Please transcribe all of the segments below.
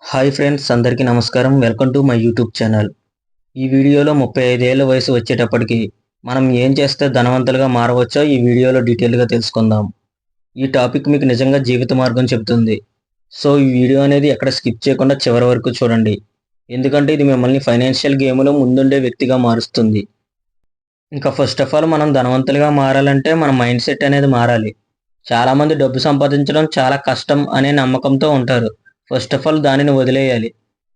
Hi friends, అందరికీ నమస్కారం. Welcome to my YouTube channel. ఈ వీడియోలో 35 ఏళ్ల వయసు వచ్చేటప్పటికి మనం ఏం చేస్తే ధనవంతులుగా మారవచ్చో ఈ వీడియోలో డీటెయిల్గా తెలుసుకుందాం. ఈ టాపిక్ మీకు నిజంగా జీవిత మార్గం చెబుతుంది. సో ఈ వీడియో అనేది ఎక్కడ స్కిప్ చేయకుండా చివరి వరకు చూడండి. ఎందుకంటే ఇది మిమ్మల్ని ఫైనాన్షియల్ గేమ్లో ముందుండే వ్యక్తిగా మారుస్తుంది. ఇంకా ఫస్ట్ ఆఫ్ ఆల్ మనం ధనవంతులుగా మారాలంటే మన మైండ్ సెట్ అనేది మారాలి. చాలామంది డబ్బు సంపాదించడం చాలా కష్టం అనే నమ్మకంతో ఉంటారు. ఫస్ట్ ఆఫ్ ఆల్ దానిని వదిలేయాలి.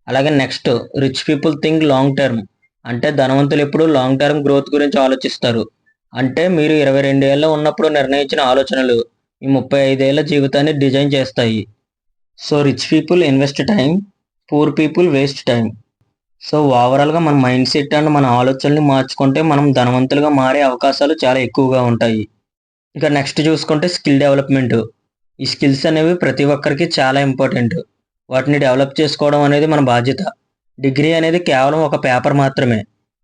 అలాగే next, rich people think long term. అంటే ధనవంతులు ఎప్పుడు లాంగ్ టర్మ్ గ్రోత్ గురించి ఆలోచిస్తారు. అంటే మీరు 22 ఏళ్ళ ఉన్నప్పుడు నిర్ణయించిన ఆలోచనలు ఈ 35 ఏళ్ల జీవితాన్ని డిజైన్ చేస్తాయి. So rich people invest time, poor people waste time. So ఓవరాల్గా మన మైండ్ సెట్ అండ్ మన ఆలోచనని మార్చుకుంటే మనం ధనవంతులుగా మారే అవకాశాలు చాలా ఎక్కువగా ఉంటాయి. ఇంకా నెక్స్ట్ చూసుకుంటే స్కిల్ డెవలప్మెంట్. ఈ స్కిల్స్ అనేవి ప్రతి ఒక్కరికి చాలా ఇంపార్టెంట్. వాటిని డెవలప్ చేసుకోవడం అనేది మన బాధ్యత. డిగ్రీ అనేది కేవలం ఒక పేపర్ మాత్రమే.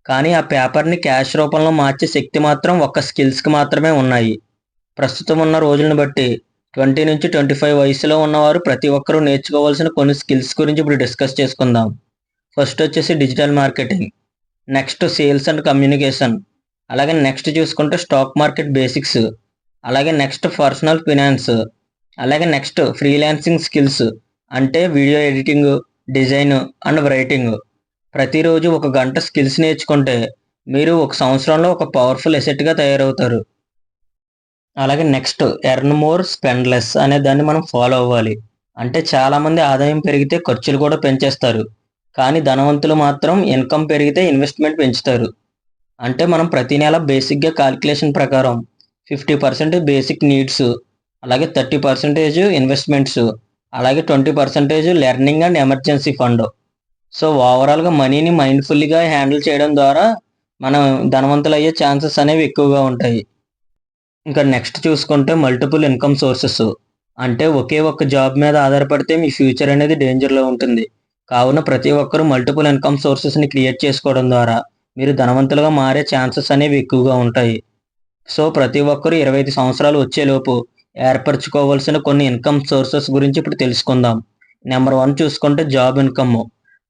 కానీ ఆ పేపర్ని క్యాష్ రూపంలో మార్చే శక్తి మాత్రం ఒక్క స్కిల్స్కి మాత్రమే ఉన్నాయి. ప్రస్తుతం ఉన్న రోజులను బట్టి 20 నుంచి 25 వయసులో ఉన్నవారు ప్రతి ఒక్కరూ నేర్చుకోవాల్సిన కొన్ని స్కిల్స్ గురించి ఇప్పుడు డిస్కస్ చేసుకుందాం. ఫస్ట్ వచ్చేసి digital marketing, next sales and communication, అలాగే నెక్స్ట్ చూసుకుంటే స్టాక్ మార్కెట్ బేసిక్స్, అలాగే నెక్స్ట్ పర్సనల్ ఫినాన్స్, అలాగే నెక్స్ట్ ఫ్రీలాన్సింగ్ స్కిల్స్ అంటే video editing, design and writing. ప్రతిరోజు 1 గంట స్కిల్స్ నేర్చుకుంటే మీరు 1 సంవత్సరంలో ఒక పవర్ఫుల్ ఎసెట్గా తయారవుతారు. అలాగే next, earn more spend less అనే దాన్ని మనం ఫాలో అవ్వాలి. అంటే చాలామంది ఆదాయం పెరిగితే ఖర్చులు కూడా పెంచేస్తారు. కానీ ధనవంతులు మాత్రం ఇన్కమ్ పెరిగితే ఇన్వెస్ట్మెంట్ పెంచుతారు. అంటే మనం ప్రతి నెల బేసిక్గా కాలిక్యులేషన్ ప్రకారం 50% బేసిక్ నీడ్స్, అలాగే 30% ఇన్వెస్ట్మెంట్స్, అలాగే 20% learning and emergency fund. So ఓవరాల్గా మనీని మైండ్ఫుల్గా హ్యాండిల్ చేయడం ద్వారా మనం ధనవంతులు అయ్యే ఛాన్సెస్ అనేవి ఎక్కువగా ఉంటాయి. ఇంకా నెక్స్ట్ చూసుకుంటే మల్టిపుల్ ఇన్కమ్ సోర్సెస్. అంటే ఒకే ఒక్క జాబ్ మీద ఆధారపడితే మీ ఫ్యూచర్ అనేది డేంజర్లో ఉంటుంది. కావున ప్రతి ఒక్కరూ మల్టిపుల్ ఇన్కమ్ సోర్సెస్ని క్రియేట్ చేసుకోవడం ద్వారా మీరు ధనవంతులుగా మారే ఛాన్సెస్ అనేవి ఎక్కువగా ఉంటాయి. సో ప్రతి ఒక్కరూ 25 సంవత్సరాలు వచ్చేలోపు ఏర్పరచుకోవాల్సిన కొన్ని ఇన్కమ్ సోర్సెస్ గురించి ఇప్పుడు తెలుసుకుందాం. నెంబర్ 1 చూసుకుంటే జాబ్ ఇన్కమ్,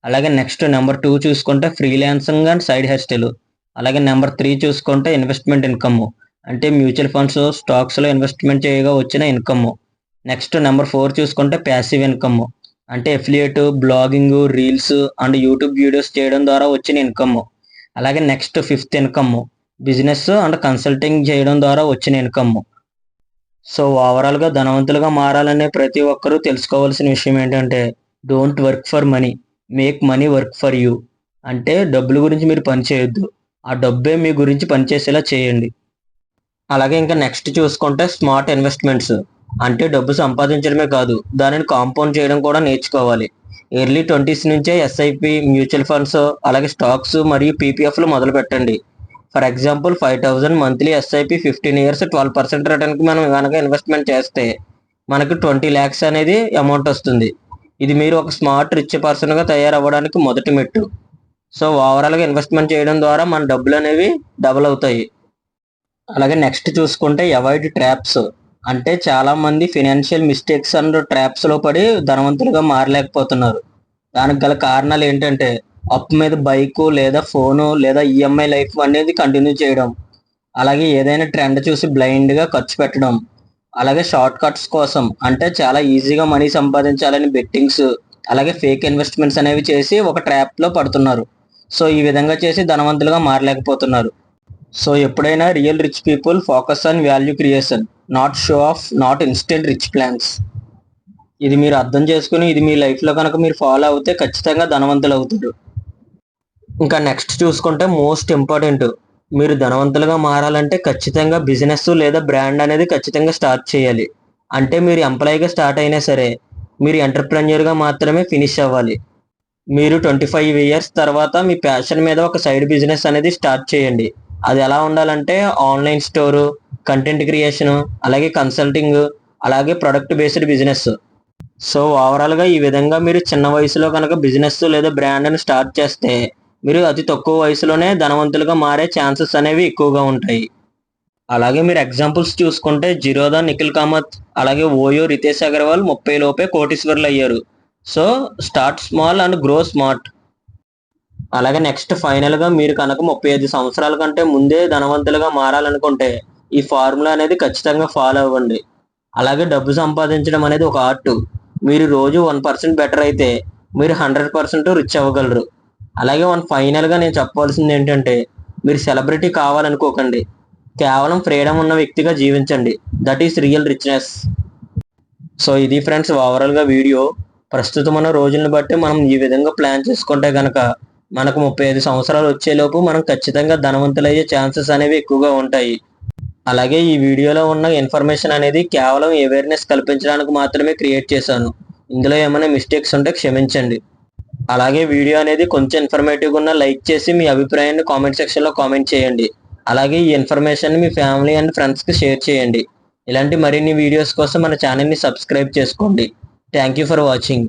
అలాగే నెక్స్ట్ నెంబర్ 2 చూసుకుంటే ఫ్రీలాన్సింగ్ అండ్ సైడ్ హెస్టల్, అలాగే నెంబర్ 3 చూసుకుంటే ఇన్వెస్ట్మెంట్ ఇన్కమ్, అంటే మ్యూచువల్ ఫండ్స్, స్టాక్స్లో ఇన్వెస్ట్మెంట్ చేయగా వచ్చిన ఇన్కమ్. నెక్స్ట్ నెంబర్ 4 చూసుకుంటే ప్యాసివ్ ఇన్కమ్, అంటే affiliate, blogging, reels and YouTube videos చేయడం ద్వారా వచ్చిన ఇన్కమ్. అలాగే next 5th income, business and consulting చేయడం ద్వారా వచ్చిన ఇన్కమ్. సో ఓవరాల్గా ధనవంతులుగా మారాలనే ప్రతి ఒక్కరూ తెలుసుకోవాల్సిన విషయం ఏంటంటే, don't work for money, make money work for you. అంటే డబ్బుల గురించి మీరు పని చేయొద్దు, ఆ డబ్బే మీ గురించి పనిచేసేలా చేయండి. అలాగే ఇంకా నెక్స్ట్ చూసుకుంటే స్మార్ట్ ఇన్వెస్ట్మెంట్స్. అంటే డబ్బు సంపాదించడమే కాదు, దానిని కాంపౌండ్ చేయడం కూడా నేర్చుకోవాలి. ఎర్లీ 20s నుంచే ఎస్ఐపి, మ్యూచువల్ ఫండ్స్, అలాగే స్టాక్స్ మరియు పీపీఎఫ్లు మొదలు పెట్టండి. For example 5000 monthly SIP 15 years 12% రిటర్న్కి మనం కనుక ఇన్వెస్ట్మెంట్ చేస్తే మనకు 20 lakhs అనేది అమౌంట్ వస్తుంది. ఇది మీరు ఒక స్మార్ట్ రిచ్ పర్సన్గా తయారవ్వడానికి మొదటి మెట్టు. సో ఓవరాల్గా ఇన్వెస్ట్మెంట్ చేయడం ద్వారా మన డబ్బులు అనేవి డబుల్ అవుతాయి. అలాగే నెక్స్ట్ చూసుకుంటే అవాయిడ్ ట్రాప్స్. అంటే చాలామంది ఫినాన్షియల్ మిస్టేక్స్ అండ్ ట్రాప్స్లో పడి ధనవంతులుగా మారలేకపోతున్నారు. దానికి గల కారణాలు ఏంటంటే, అప్పు మీద బైకు లేదా ఫోను లేదా ఈఎంఐ లైఫ్ అనేది కంటిన్యూ చేయడం, అలాగే ఏదైనా ట్రెండ్ చూసి బ్లైండ్గా ఖర్చు పెట్టడం, అలాగే షార్ట్ కట్స్ కోసం అంటే చాలా ఈజీగా మనీ సంపాదించాలని బెట్టింగ్స్, అలాగే ఫేక్ ఇన్వెస్ట్మెంట్స్ అనేవి చేసి ఒక ట్రాప్లో పడుతున్నారు. సో ఈ విధంగా చేసి ధనవంతులుగా మారలేకపోతున్నారు. సో ఎప్పుడైనా real rich people focus on value creation, not show off, not instant rich plans. ఇది మీరు అర్థం చేసుకుని ఇది మీ లైఫ్లో కనుక మీరు ఫాలో అవుతే ఖచ్చితంగా ధనవంతులు అవుతారు. ఇంకా నెక్స్ట్ చూసుకుంటే మోస్ట్ ఇంపార్టెంట్, మీరు ధనవంతులుగా మారాలంటే ఖచ్చితంగా బిజినెస్ లేదా బ్రాండ్ అనేది ఖచ్చితంగా స్టార్ట్ చేయాలి. అంటే మీరు ఎంప్లాయీగా స్టార్ట్ అయినా సరే మీరు ఎంటర్ప్రెన్యూర్గా మాత్రమే ఫినిష్ అవ్వాలి. మీరు 25 ఇయర్స్ తర్వాత మీ ప్యాషన్ మీద ఒక సైడ్ బిజినెస్ అనేది స్టార్ట్ చేయండి. అది ఎలా ఉండాలంటే ఆన్లైన్ స్టోరు, కంటెంట్ క్రియేషను, అలాగే కన్సల్టింగ్, అలాగే ప్రొడక్ట్ బేస్డ్ బిజినెస్. సో ఓవరాల్గా ఈ విధంగా మీరు చిన్న వయసులో కనుక బిజినెస్ లేదా బ్రాండ్ని స్టార్ట్ చేస్తే మీరు అతి తక్కువ వయసులోనే ధనవంతులుగా మారే ఛాన్సెస్ అనేవి ఎక్కువగా ఉంటాయి. అలాగే మీరు ఎగ్జాంపుల్స్ చూసుకుంటే జిరోదా నిఖిల్ కామత్, అలాగే ఓయో రితేష్ అగర్వాల్ 30 లోపే కోటీశ్వర్లు అయ్యారు. So start small and grow smart. అలాగే నెక్స్ట్ ఫైనల్గా మీరు కనుక 35 సంవత్సరాల కంటే ముందే ధనవంతులుగా మారాలనుకుంటే ఈ ఫార్ములా అనేది ఖచ్చితంగా ఫాలో అవ్వండి. అలాగే డబ్బు సంపాదించడం అనేది ఒక ఆర్ట్. మీరు రోజు 1% బెటర్ అయితే మీరు 100% రిచ్ అవ్వగలరు. అలాగే ఫైనల్గా నేను చెప్పవలసింది ఏంటంటే మీరు సెలబ్రిటీ కావాలనుకోకండి. కేవలం ఫ్రీడమ్ ఉన్న వ్యక్తిగా జీవించండి. That is real richness. So ఇది ఫ్రెండ్స్ ఓవరాల్గా వీడియో. ప్రస్తుతం ఉన్న రోజులను బట్టి మనం ఈ విధంగా ప్లాన్ చేసుకుంటే కనుక మనకు 35 సంవత్సరాలు వచ్చేలోపు మనం ఖచ్చితంగా ధనవంతులయ్యే ఛాన్సెస్ అనేవి ఎక్కువగా ఉంటాయి. అలాగే ఈ వీడియోలో ఉన్న ఇన్ఫర్మేషన్ అనేది కేవలం అవేర్నెస్ కల్పించడానికి మాత్రమే క్రియేట్ చేశాను. ఇందులో ఏమైనా మిస్టేక్స్ ఉంటే క్షమించండి. అలాగే వీడియో అనేది కొంచెం ఇన్ఫర్మేటివ్గా ఉన్న లైక్ చేసి మీ అభిప్రాయాన్ని కామెంట్ సెక్షన్లో కామెంట్ చేయండి. అలాగే ఈ ఇన్ఫర్మేషన్ మీ ఫ్యామిలీ అండ్ ఫ్రెండ్స్కి షేర్ చేయండి. ఇలాంటి మరిన్ని వీడియోస్ కోసం మన ఛానల్ని సబ్స్క్రైబ్ చేసుకోండి. Thank you for watching.